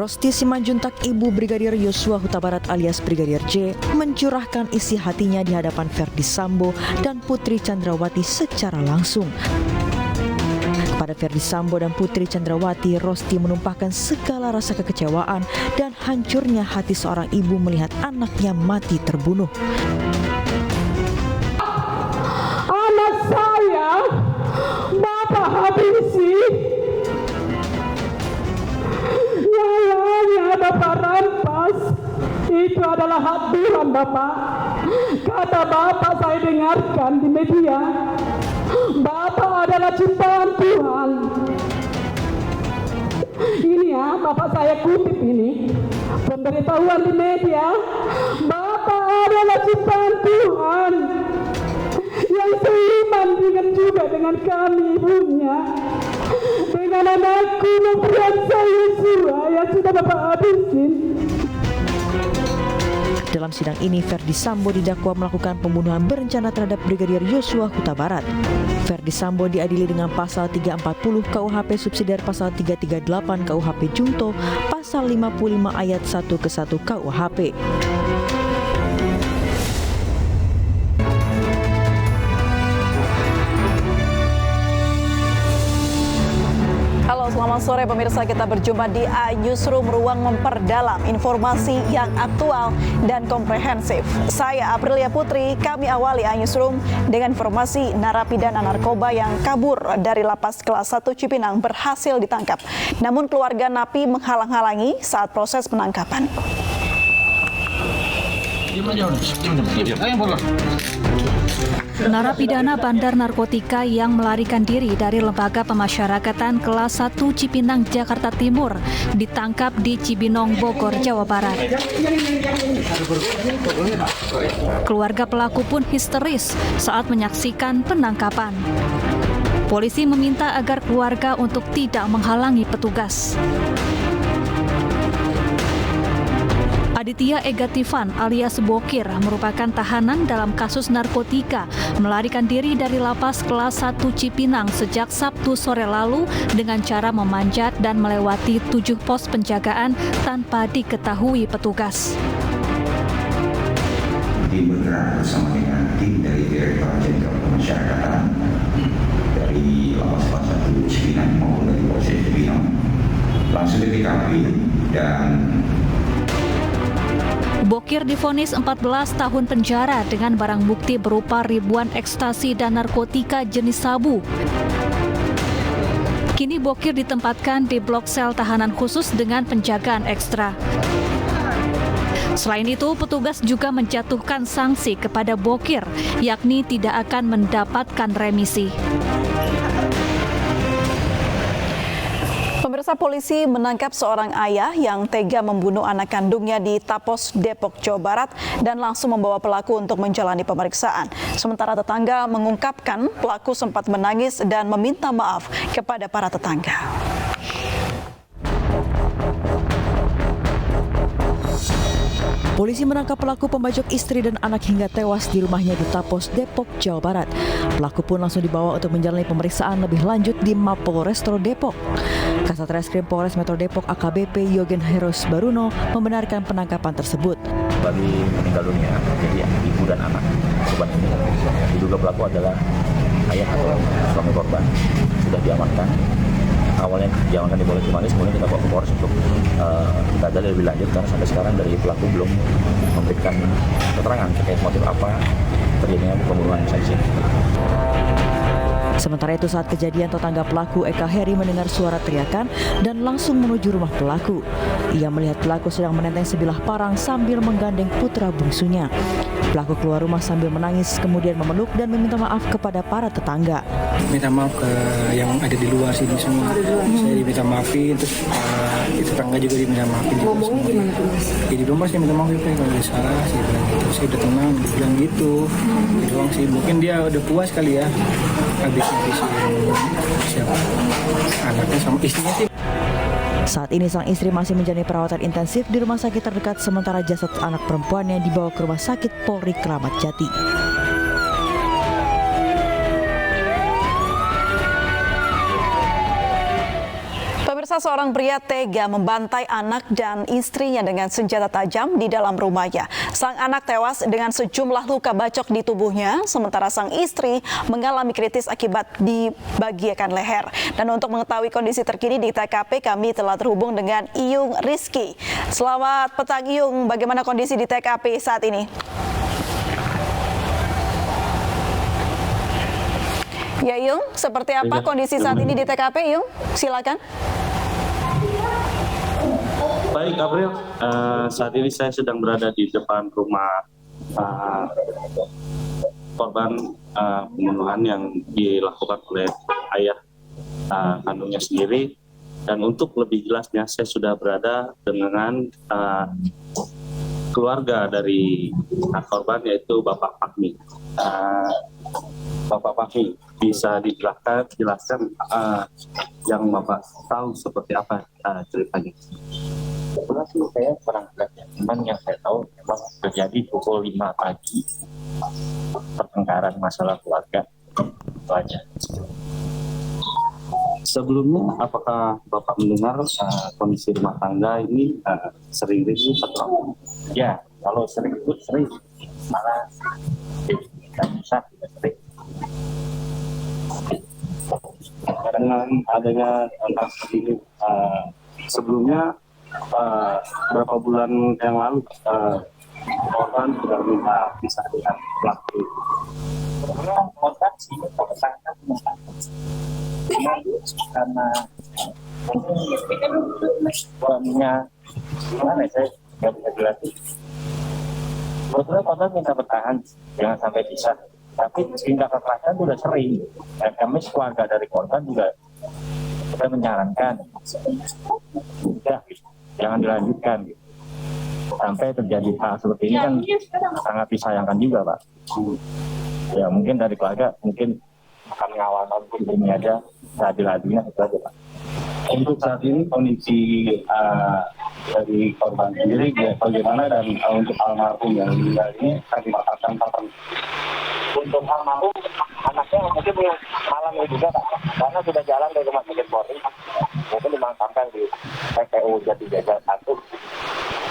Rosti Simanjuntak, ibu Brigadir Yosua Huta Barat alias Brigadir J, mencurahkan isi hatinya di hadapan Ferdy Sambo dan Putri Chandrawati secara langsung. Kepada Ferdy Sambo dan Putri Chandrawati, Rosti menumpahkan segala rasa kekecewaan dan hancurnya hati seorang ibu melihat anaknya mati terbunuh. Anak saya, Bapak habisi. Nyawanya Bapak rampas. Itu adalah hak Tuhan, Bapak. Kata Bapak saya dengarkan di media. Bapak adalah ciptaan Tuhan. Ini ya, Bapak saya kutip ini. Pemberitahuan di media. Bapak adalah ciptaan Tuhan. Yang seiman juga dengan kami ibunya. Dengan anakku membuat saya Yosua yang sudah Bapak habisin. Dalam sidang ini, Ferdy Sambo didakwa melakukan pembunuhan berencana terhadap Brigadir Yosua Huta Barat. Ferdy Sambo diadili dengan pasal 340 KUHP subsidiar pasal 338 KUHP Junto, pasal 55 ayat 1 ke 1 KUHP. Halo, selamat sore pemirsa, kita berjumpa di Newsroom, ruang memperdalam informasi yang aktual dan komprehensif. Saya Aprilia Putri, kami awali Newsroom dengan informasi narapidana narkoba yang kabur dari lapas kelas 1 Cipinang berhasil ditangkap. Namun keluarga napi menghalang-halangi saat proses penangkapan. Narapidana bandar narkotika yang melarikan diri dari Lembaga Pemasyarakatan kelas 1 Cipinang, Jakarta Timur ditangkap di Cibinong, Bogor, Jawa Barat. Keluarga pelaku pun histeris saat menyaksikan penangkapan. Polisi meminta agar keluarga untuk tidak menghalangi petugas. Aditya Egatifan alias Bokir merupakan tahanan dalam kasus narkotika melarikan diri dari lapas kelas 1 Cipinang sejak Sabtu sore lalu dengan cara memanjat dan melewati 7 pos penjagaan tanpa diketahui petugas. Tim bergerak bersama dengan tim dari Direktorat Jenderal Pemasyarakatan dari lapas kelas 1 Cipinang maupun dari Polsek Cipinang langsung ke TKP dan Bokir divonis 14 tahun penjara dengan barang bukti berupa ribuan ekstasi dan narkotika jenis sabu. Kini Bokir ditempatkan di blok sel tahanan khusus dengan penjagaan ekstra. Selain itu, petugas juga menjatuhkan sanksi kepada Bokir, yakni tidak akan mendapatkan remisi. Pemirsa, polisi menangkap seorang ayah yang tega membunuh anak kandungnya di Tapos, Depok, Jawa Barat dan langsung membawa pelaku untuk menjalani pemeriksaan. Sementara tetangga mengungkapkan pelaku sempat menangis dan meminta maaf kepada para tetangga. Polisi menangkap pelaku pembacok istri dan anak hingga tewas di rumahnya di Tapos, Depok, Jawa Barat. Pelaku pun langsung dibawa untuk menjalani pemeriksaan lebih lanjut di Mapolrestro Depok. Kasat Reskrim Polres Metro Depok AKBP Yogen Heros Baruno membenarkan penangkapan tersebut. Bagi meninggal dunia, jadi ibu dan anak korban ini diduga pelaku adalah ayah atau suami korban, sudah diamankan. Awalnya diamankan di Polres Cimalis, kemudian kita bawa ke Polres untuk kita gali lebih lanjut karena sampai sekarang dari pelaku belum memberikan keterangan terkait motif apa terjadinya pembunuhan saksi. Sementara itu saat kejadian, tetangga pelaku Eka Heri mendengar suara teriakan dan langsung menuju rumah pelaku. Ia melihat pelaku sedang menenteng sebilah parang sambil menggandeng putra bungsunya. Pelaku keluar rumah sambil menangis, kemudian memeluk dan meminta maaf kepada para tetangga. Minta maaf ke yang ada di luar sini semua. Saya diminta maafin, terus tetangga juga diminta maafin. Ngomongnya gimana tuh Mas? Jadi belum Mas, minta maaf ya kalau ada salah, saya bilang gitu. Saya udah tenang, dia bilang gitu. Gitu doang sih. Mungkin dia udah puas kali ya. Habis siapa anaknya sama istrinya sih. Saat ini sang istri masih menjalani perawatan intensif di rumah sakit terdekat, sementara jasad anak perempuannya dibawa ke rumah sakit Polri Kramat Jati. Pemirsa, seorang pria tega membantai anak dan istrinya dengan senjata tajam di dalam rumahnya. Sang anak tewas dengan sejumlah luka bacok di tubuhnya, sementara sang istri mengalami kritis akibat dibagikan leher. Dan untuk mengetahui kondisi terkini di TKP, kami telah terhubung dengan Iyung Rizky. Selamat petang Iyung, bagaimana kondisi di TKP saat ini? Ya Iyung, seperti apa kondisi saat ini di TKP Iyung? Silakan. Baik April, saat ini saya sedang berada di depan rumah korban pembunuhan yang dilakukan oleh ayah kandungnya sendiri. Dan untuk lebih jelasnya, saya sudah berada dengan keluarga dari korban, yaitu Bapak Fahmi. Bapak Fahmi, bisa dijelaskan yang Bapak tahu seperti apa ceritanya? Kebetulan sih saya kurang jelas ya, cuman yang saya tahu memang terjadi pukul 5 pagi pertengkaran masalah keluarga. Itu aja. Sebelumnya, apakah Bapak mendengar kondisi rumah tangga ini sering ribut atau? Ya, kalau sering ribut sering, malah tidak bisa tidak sering. Dengan adanya tentang seperti ini, sebelumnya berapa bulan yang lalu korban sudah minta pisah dengan pelaku. Korban sih tersangka karena suaminya gimana saya nggak bisa jelasin. Sebetulnya korban minta bertahan, jangan sampai pisah. Tapi tindak kekerasan sudah sering. Dan kami keluarga dari korban juga sudah menyarankan, udah jangan dilanjutkan. Sampai terjadi hal seperti ini kan sangat disayangkan juga, Pak. Ya mungkin dari keluarga mungkin akan mengawal ini aja, seadil-adilnya itu aja, Pak. Untuk saat ini kondisi dari korban sendiri bagaimana, dan untuk almarhum yang meninggal ini akan dimakamkan kapan? Untuk almarhum anaknya mungkin malam ini juga, Pak, karena sudah jalan dari rumah sakit Polri, mungkin dimakamkan di PPU Jatijajar 1.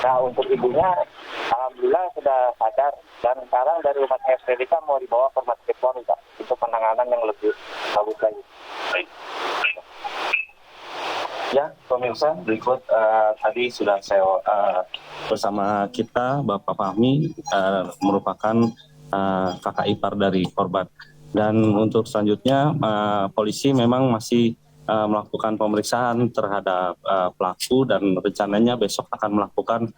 Nah untuk ibunya alhamdulillah sudah sadar, dan sekarang dari rumah sakit Medika mau dibawa ke rumah sakit Polri, Pak, untuk penanganan yang lebih bagus lagi. Ya, pemirsa, berikut tadi sudah saya bersama kita Bapak Fahmi, merupakan kakak ipar dari korban. Dan untuk selanjutnya polisi memang masih melakukan pemeriksaan terhadap pelaku, dan rencananya besok akan melakukan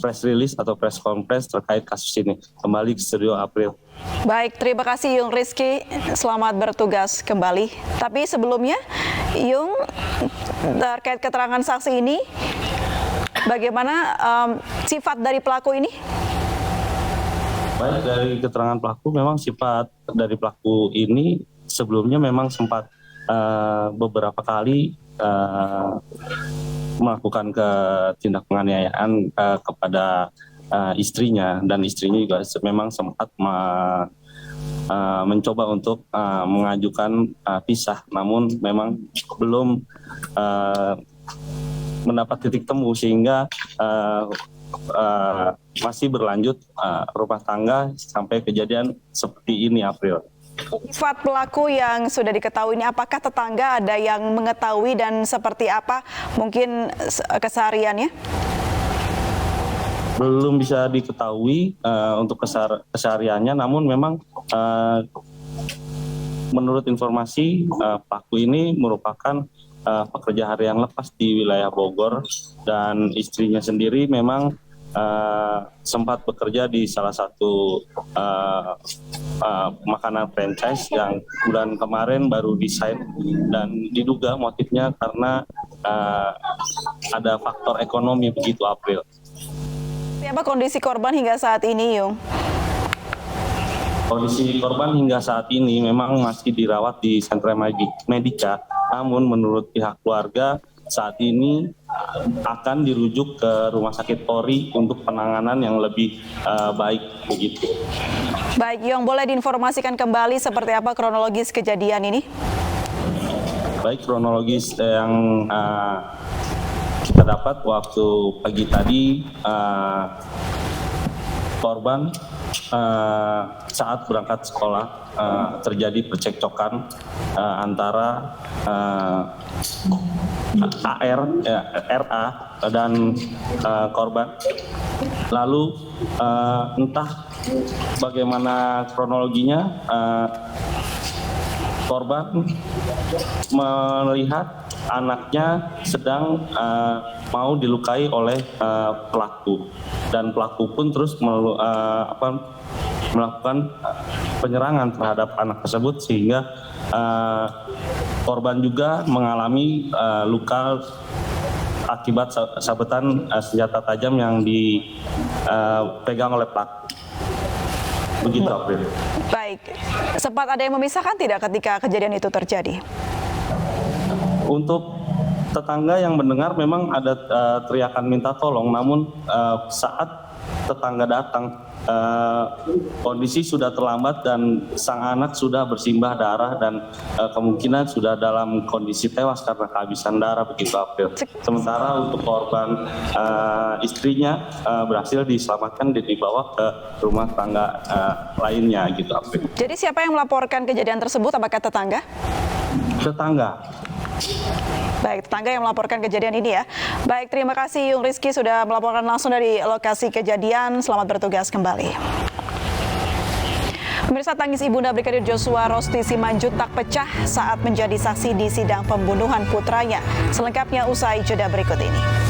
press release atau press conference terkait kasus ini. Kembali ke studio April. Baik, terima kasih Iyung Rizky. Selamat bertugas kembali. Tapi sebelumnya, Iyung, terkait keterangan saksi ini, bagaimana sifat dari pelaku ini? Baik, dari keterangan pelaku, memang sifat dari pelaku ini sebelumnya memang sempat beberapa kali melakukan tindak penganiayaan kepada istrinya, dan istrinya juga memang sempat mencoba untuk mengajukan pisah, namun memang belum mendapat titik temu, sehingga masih berlanjut rumah tangga sampai kejadian seperti ini, April. Sifat pelaku yang sudah diketahui ini, apakah tetangga ada yang mengetahui dan seperti apa mungkin kesehariannya? Belum bisa diketahui untuk kesehariannya, namun memang menurut informasi pelaku ini merupakan pekerja harian lepas di wilayah Bogor, dan istrinya sendiri memang sempat bekerja di salah satu makanan franchise yang bulan kemarin baru desain, dan diduga motifnya karena ada faktor ekonomi, begitu April. Apa kondisi korban hingga saat ini, Yung? Kondisi korban hingga saat ini memang masih dirawat di Sentra Medika, namun menurut pihak keluarga saat ini akan dirujuk ke Rumah Sakit Polri untuk penanganan yang lebih baik, begitu. Baik, Yung, boleh diinformasikan kembali seperti apa kronologis kejadian ini? Baik, kronologis yang kita dapat waktu pagi tadi, korban saat berangkat sekolah terjadi percekcokan antara RA dan korban. Lalu entah bagaimana kronologinya, korban melihat anaknya sedang mau dilukai oleh pelaku, dan pelaku pun terus melakukan penyerangan terhadap anak tersebut, sehingga korban juga mengalami luka akibat sabetan senjata tajam yang dipegang oleh pelaku. Begitu, April. Baik, sempat ada yang memisahkan tidak ketika kejadian itu terjadi? Untuk tetangga yang mendengar memang ada teriakan minta tolong, namun saat tetangga datang, kondisi sudah terlambat dan sang anak sudah bersimbah darah dan kemungkinan sudah dalam kondisi tewas karena kehabisan darah, begitu, April. Sementara untuk korban, istrinya berhasil diselamatkan dan dibawa ke rumah tangga lainnya, gitu, April. Jadi siapa yang melaporkan kejadian tersebut? Apakah tetangga? Tetangga. Baik, tetangga yang melaporkan kejadian ini ya. Baik, terima kasih Yung Rizky sudah melaporkan langsung dari lokasi kejadian. Selamat bertugas kembali. Pemirsa, tangis Ibunda Brigadir Joshua Rosti Simanjuntak tak pecah saat menjadi saksi di sidang pembunuhan putranya. Selengkapnya usai jeda berikut ini.